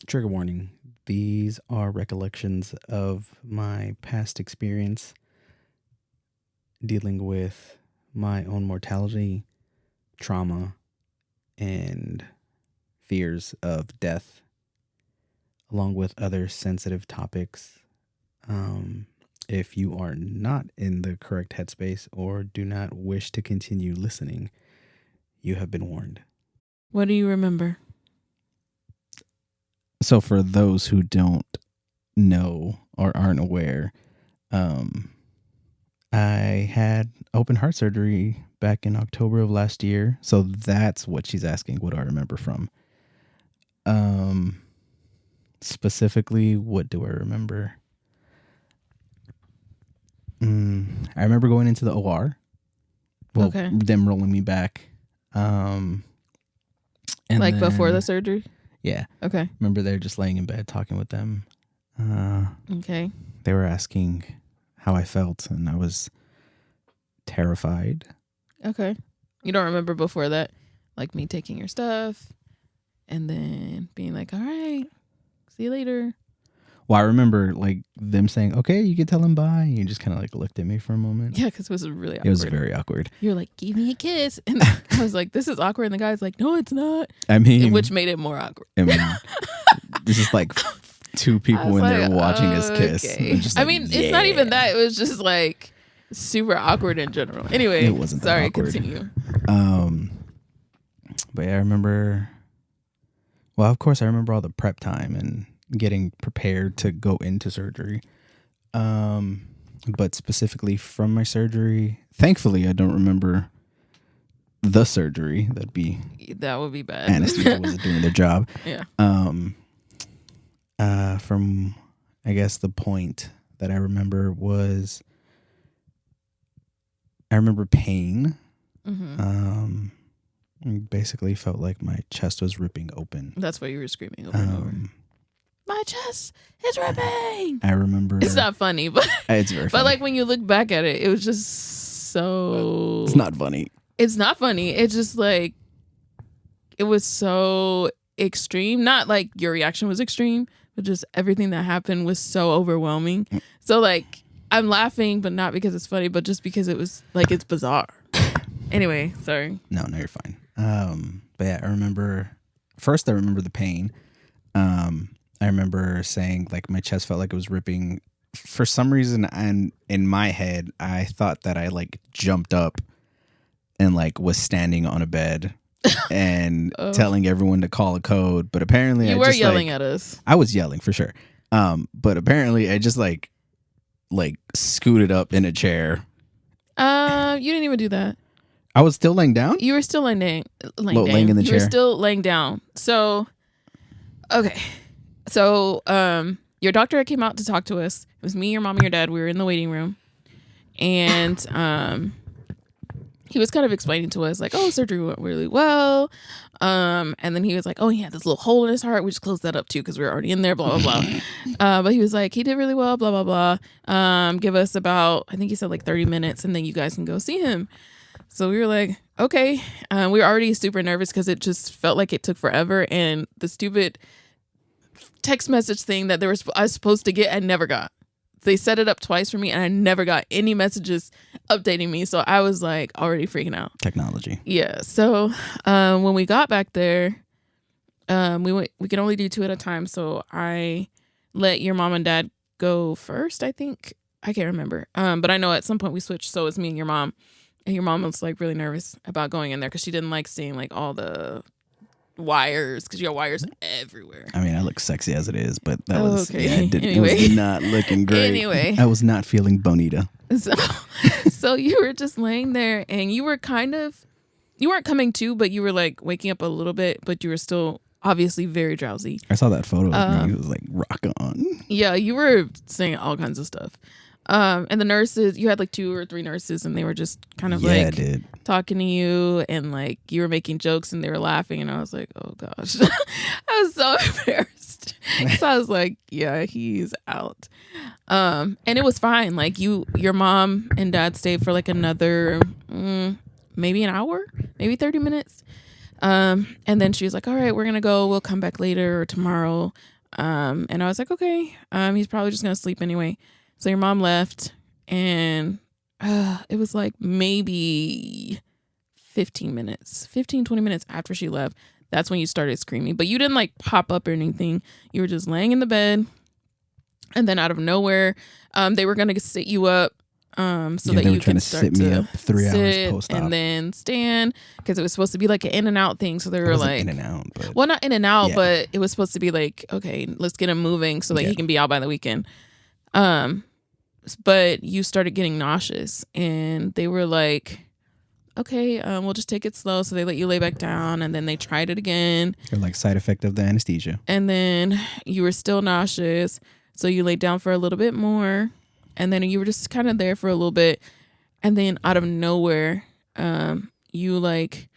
Trigger warning. These are recollections of my past experience dealing with my own mortality, trauma, and fears of death, along with other sensitive topics. If you are not in the correct headspace or do not wish to continue listening, you have been warned. What do you remember? So for those who don't know or aren't aware, I had open heart surgery back in October of last year. So that's what she's asking. What do I remember from? Specifically, what do I remember? I remember going into the OR. Well, Okay. them rolling me back. And like then, before the surgery? Yeah. Okay. Remember they're just laying in bed talking with them. Okay. They were asking how I felt, and I was terrified. Okay. You don't remember before that? Like me taking your stuff and then being like, all right, see you later. Well, I remember like them saying, okay, you can tell him bye. And you just kind of like looked at me for a moment. Yeah, because it was really awkward. It was very awkward. You're like, give me a kiss. And I was like, this is awkward. And the guy's like, no, it's not. I mean, which made it more awkward. I mean, this is like two people in there watching us kiss. Just like, it's not even that. It was just like super awkward in general. Anyway, it wasn't that awkward. Continue. But yeah, I remember. Well, of course, I remember all the prep time and getting prepared to go into surgery. But specifically from my surgery, thankfully, I don't remember the surgery. That would be bad. Anesthesia wasn't doing their job. Yeah. From I guess the point that I remember was I remember pain. Mm-hmm. Basically felt like my chest was ripping open. That's what you were screaming over and over. My chest is ripping. I remember. It's not funny, but it's very funny. But like when you look back at it, it was just so. It's not funny. It's not funny. It's just like it was so extreme. Not like your reaction was extreme, but just everything that happened was so overwhelming. So like I'm laughing, but not because it's funny, but just because it was like it's bizarre. Anyway, sorry. No, you're fine. But yeah, I remember the pain. I remember saying like my chest felt like it was ripping. For some reason, and in my head, I thought that I like jumped up and like was standing on a bed and telling everyone to call a code. But apparently, you were yelling at us. I was yelling for sure. But apparently, I just like scooted up in a chair. You didn't even do that. I was still laying down? You were still laying in the chair. You were still laying down. So, okay. So, your doctor came out to talk to us. It was me, your mom, and your dad. We were in the waiting room. And he was kind of explaining to us, like, oh, surgery went really well. And then he was like, oh, he had this little hole in his heart. We just closed that up, too, because we were already in there, blah, blah, blah. But he was like, he did really well, blah, blah, blah. Give us about, I think he said like 30 minutes, and then you guys can go see him. So we were like, okay. We were already super nervous because it just felt like it took forever. And the stupid text message thing that I was supposed to get, I never got. They set it up twice for me, and I never got any messages updating me. So I was like already freaking out. Technology. Yeah. So when we got back there, we could only do 2 at a time. So I let your mom and dad go first, I think. I can't remember. But I know at some point we switched. So it's me and your mom. And your mom was like really nervous about going in there because she didn't like seeing like all the wires because you got wires everywhere. I mean, I look sexy as it is, but that was okay. It was not looking great. Anyway, I was not feeling bonita. So you were just laying there, and you were you weren't coming to, but you were like waking up a little bit, but you were still obviously very drowsy. I saw that photo of me. It was like rock on. Yeah, you were saying all kinds of stuff. And the nurses, you had like 2 or 3 nurses, and they were just kind of talking to you, and like you were making jokes, and they were laughing, and I was like, oh gosh, I was so embarrassed. So I was like, yeah, he's out. And it was fine. Like your mom and dad stayed for like another maybe an hour, maybe 30 minutes. And then she was like, all right, we're gonna go. We'll come back later or tomorrow. And I was like, okay, he's probably just gonna sleep anyway. So your mom left, and it was like maybe 20 minutes after she left. That's when you started screaming, but you didn't like pop up or anything. You were just laying in the bed, and then out of nowhere, they were gonna sit you up, so that you could start sit me up 3 hours sit post-op. and then stand, because it was supposed to be like an in and out thing. So they were like in and out, but well, not in and out, Yeah. but it was supposed to be like, okay, let's get him moving so that Yeah. he can be out by the weekend. But you started getting nauseous, and they were like, okay, we'll just take it slow. So they let you lay back down, and then they tried it again, they're like side effect of the anesthesia. and then you were still nauseous. So you laid down for a little bit more, and then you were just kind of there for a little bit, and then out of nowhere, you're like,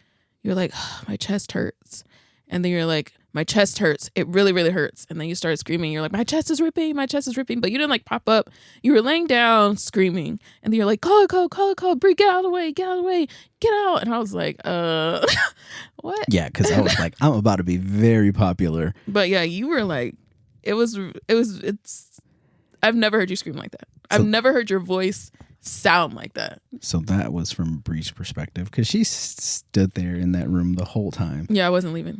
oh, my chest hurts, and then you're like, my chest hurts, it really, really hurts, and then you started screaming. You're like, my chest is ripping, but you didn't like pop up. You were laying down screaming, and then you're like, call a code, Bree, get out of the way, get out. And I was like, what? Yeah, because I was like, I'm about to be very popular. But yeah, you were like, it's. I've never heard you scream like that. I've never heard your voice sound like that. So that was from Bree's perspective, because she stood there in that room the whole time. Yeah, I wasn't leaving.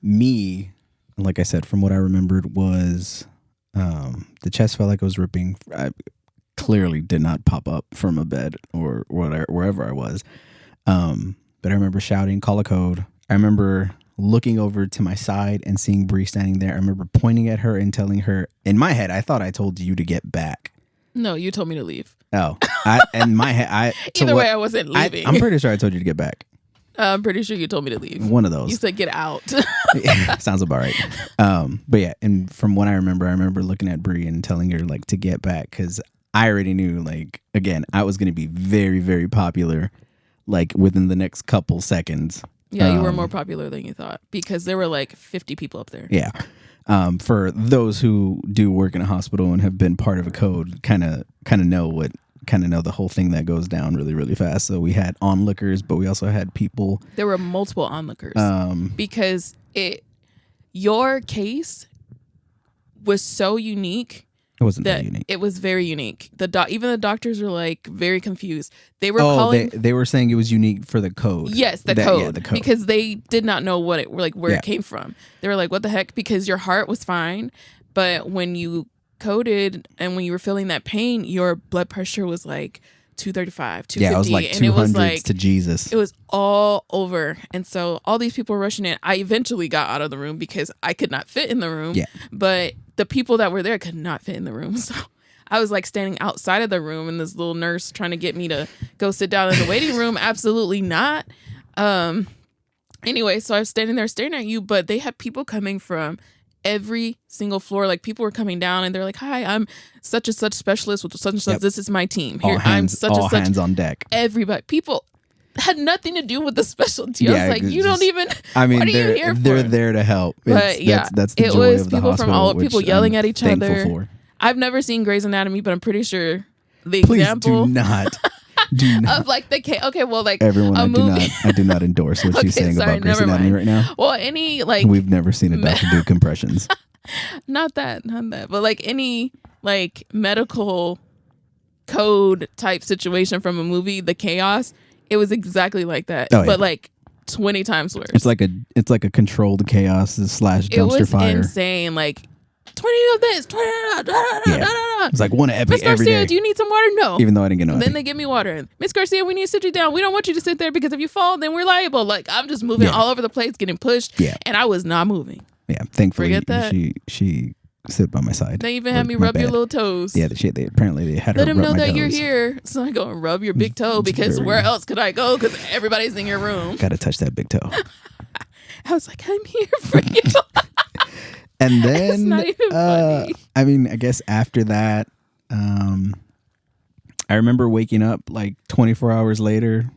Me, like I said, from what I remembered was the chest felt like it was ripping. I clearly did not pop up from a bed or wherever I was. But I remember shouting, call a code. I remember looking over to my side and seeing Bree standing there. I remember pointing at her and telling her, in my head, I thought I told you to get back. No, you told me to leave. Oh, in my head, Either way, I wasn't leaving. I'm pretty sure I told you to get back. I'm pretty sure you told me to leave. One of those. You said get out. Yeah, sounds about right. But yeah, and from what I remember looking at Bree and telling her like to get back, because I already knew, like, again, I was going to be very, very popular, like within the next couple seconds. Yeah, you were more popular than you thought, because there were like 50 people up there. Yeah. For those who do work in a hospital and have been part of a code, kind of know the whole thing that goes down really, really fast. So we had onlookers, but we also had people. There were multiple onlookers because your case was so unique. It wasn't that that unique. It was very unique. Even the doctors were like very confused. They were calling. They were saying it was unique for the code. Yes, the code. Yeah, the code. Because they did not know where it came from. They were like, "What the heck?" Because your heart was fine, but when you coded and when you were feeling that pain, your blood pressure was like 235, 250. Yeah, it was like 200s to Jesus. It was all over. And so all these people were rushing in. I eventually got out of the room because I could not fit in the room. Yeah. But the people that were there could not fit in the room. So I was like standing outside of the room, and this little nurse trying to get me to go sit down in the waiting room. Absolutely not. Anyway, so I was standing there staring at you, but they had people coming from every single floor. Like, people were coming down and they're like, "Hi, I'm such and such specialist with such and such. Yep. This is my team. All Here, I'm such all and such." hands on deck. Everybody, people had nothing to do with the specialty. I Yeah, was like, it's you don't just- even. I mean, what are you here they're for? there to help. But yeah, that's the it joy was of the people hospital, from all which people yelling I'm at each thankful other. for. I've never seen Grey's Anatomy, but I'm pretty sure the Please example do not. Do not. of like the okay, well, like Everyone, a I movie. do not endorse what Okay, she's saying sorry, about Grey's never Anatomy mind. right now. Well, any like We've never seen a doctor do compressions. not that, but like any like medical code type situation from a movie, the chaos, it was exactly like that, Oh, yeah. but like 20 times worse. It's like a controlled chaos / It dumpster was fire. insane. Like 20 of this, 20 It's like one epic Miss every Garcia, day. do you need some water? No. Even though I didn't get no Then epic. they give me water. Miss Garcia, we need to sit you down. We don't want you to sit there because if you fall, then we're liable. Like, I'm just moving all over the place, getting pushed. Yeah. And I was not moving. Yeah, thankfully Forget that. she stood by my side. They even Or had me my rub your bed. little toes. Yeah, they apparently had Let her them rub know my that you're toes. here. So I go and rub your big toe It's because very- where else could I go? Because everybody's in your room. Gotta touch that big toe. I was like, I'm here for you. And then not even funny. I mean, I guess after that, I remember waking up like 24 hours later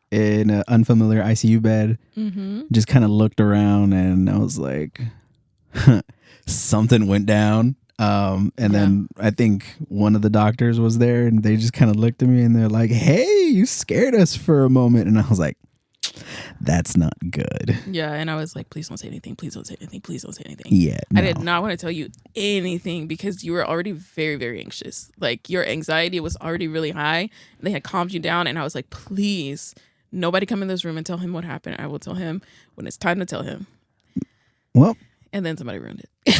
in an unfamiliar ICU bed. Mm-hmm. Just kind of looked around and I was like, something went down. And then I think one of the doctors was there and they just kind of looked at me and they're like, "Hey, you scared us for a moment." And I was like, That's not good. Yeah, and I was like, please don't say anything. Please don't say anything. Please don't say anything. Yeah, I no. did not want to tell you anything because you were already very, very anxious. Like your anxiety was already really high. And they had calmed you down, and I was like, please, nobody come in this room and tell him what happened. I will tell him when it's time to tell him. Well, And then somebody ruined it.